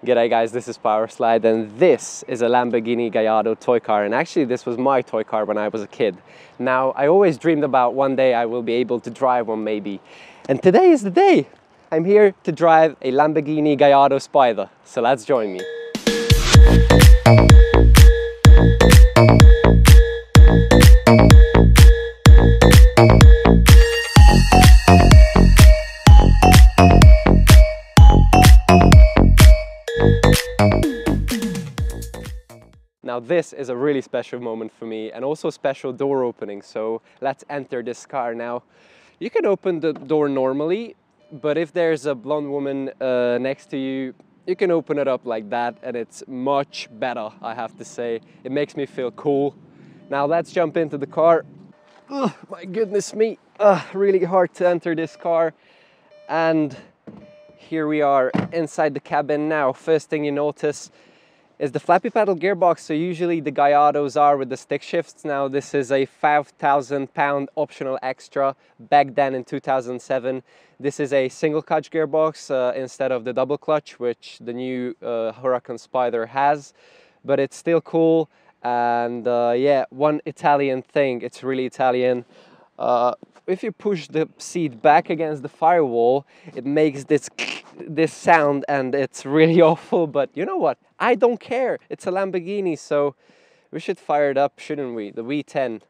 G'day guys, this is Powerslide and this is a Lamborghini Gallardo toy car, and actually this was my toy car when I was a kid. Now I always dreamed about one day I will be able to drive one maybe, and today is the day. I'm here to drive a Lamborghini Gallardo Spyder, so let's join me. Now this is a really special moment for me, and also special door opening, so let's enter this car. Now you can open the door normally, but if there's a blonde woman next to you, you can open it up like that and it's much better, I have to say. It makes me feel cool. Now let's jump into the car. Ugh, my goodness me, really hard to enter this car. And here we are inside the cabin now. First thing you notice is the flappy pedal gearbox. So usually the Gallardos are with the stick shifts. Now this is a 5,000 pound optional extra. Back then in 2007, this is a single clutch gearbox instead of the double clutch, which the new Huracan Spyder has, but it's still cool. And yeah, one Italian thing, it's really Italian. If you push the seat back against the firewall, it makes this sound, and it's really awful, but you know what? I don't care. It's a Lamborghini, so we should fire it up, shouldn't we? The V10.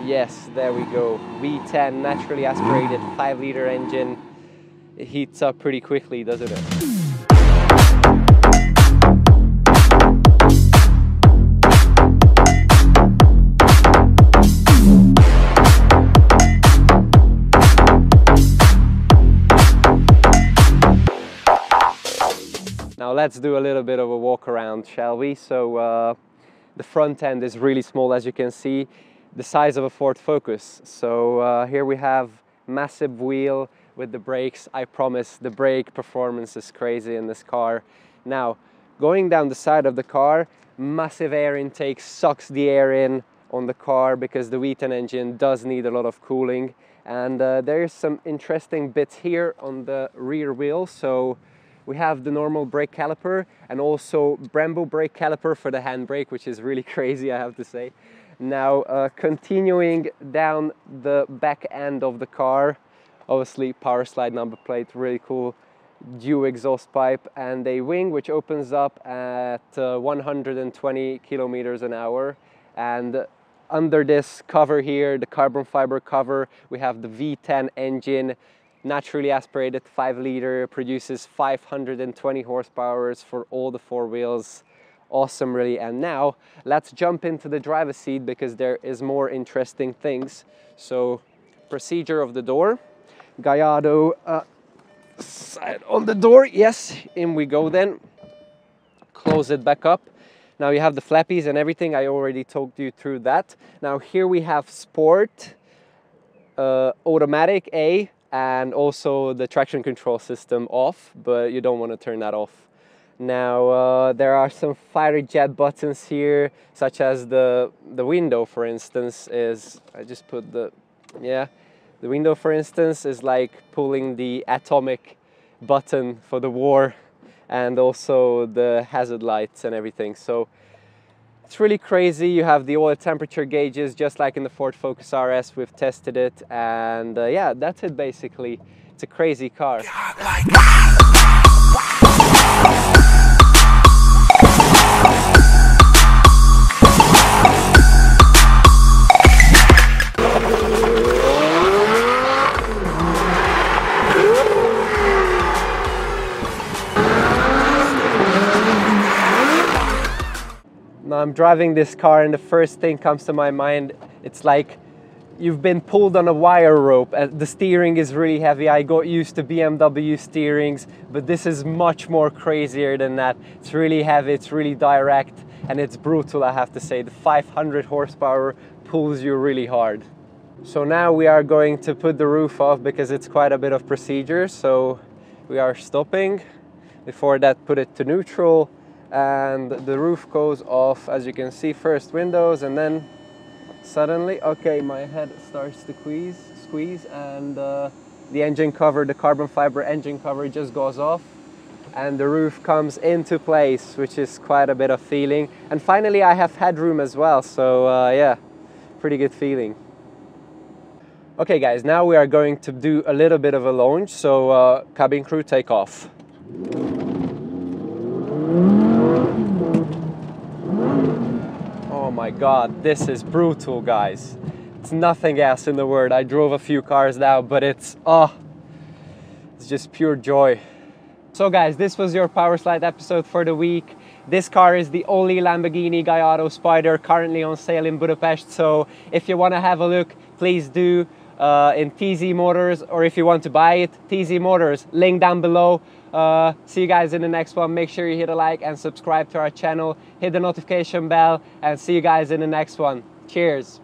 Yes, there we go. V10, naturally aspirated, 5-liter engine. It heats up pretty quickly, doesn't it? Now let's do a little bit of a walk around, shall we? So the front end is really small, as you can see, the size of a Ford Focus. So here we have massive wheel with the brakes. I promise the brake performance is crazy in this car. Now going down the side of the car, massive air intake sucks the air in on the car because the V10 engine does need a lot of cooling. And there's some interesting bits here on the rear wheel. So we have the normal brake caliper and also Brembo brake caliper for the handbrake, which is really crazy, I have to say. Now continuing down the back end of the car, obviously Powerslide number plate, really cool, dual exhaust pipe, and a wing which opens up at 120 kilometers an hour. And under this cover here, the carbon fiber cover, we have the V10 engine, naturally aspirated, 5-liter, produces 520 horsepower for all the 4 wheels. Awesome, really. And now let's jump into the driver's seat because there is more interesting things. So procedure of the door, Gallardo side on the door, yes, in we go then. Close it back up. Now you have the flappies and everything, I already talked you through that. Now here we have sport, automatic A, and also the traction control system off, but you don't want to turn that off. Now there are some fighter jet buttons here, such as the window, for instance, is, I just put the window, for instance, is like pulling the atomic button for the war, and also the hazard lights and everything. So it's really crazy. You have the oil temperature gauges, just like in the Ford Focus RS. We've tested it, and yeah, that's it basically. It's a crazy car. Now I'm driving this car and the first thing comes to my mind, it's like you've been pulled on a wire rope. The steering is really heavy. I got used to BMW steerings, but this is much more crazier than that. It's really heavy, it's really direct, and it's brutal, I have to say. The 500 horsepower pulls you really hard. So now we are going to put the roof off because it's quite a bit of procedure. So we are stopping. Before that, put it to neutral. And the roof goes off, as you can see, first windows, and then suddenly, okay, my head starts to squeeze, and the engine cover, the carbon fiber engine cover, just goes off. and the roof comes into place, which is quite a bit of feeling. And finally I have headroom as well, so yeah, pretty good feeling. Okay guys, now we are going to do a little bit of a launch, so cabin crew, take off. Oh my god, this is brutal guys. It's nothing else in the world. I drove a few cars now, but it's just pure joy. So guys, this was your Power Slide episode for the week. This car is the only Lamborghini Gallardo Spyder currently on sale in Budapest, so if you want to have a look, please do, in TZ Motors, or if you want to buy it, TZ Motors, link down below. See you guys in the next one. Make sure you hit a like and subscribe to our channel, hit the notification bell, and see you guys in the next one. Cheers.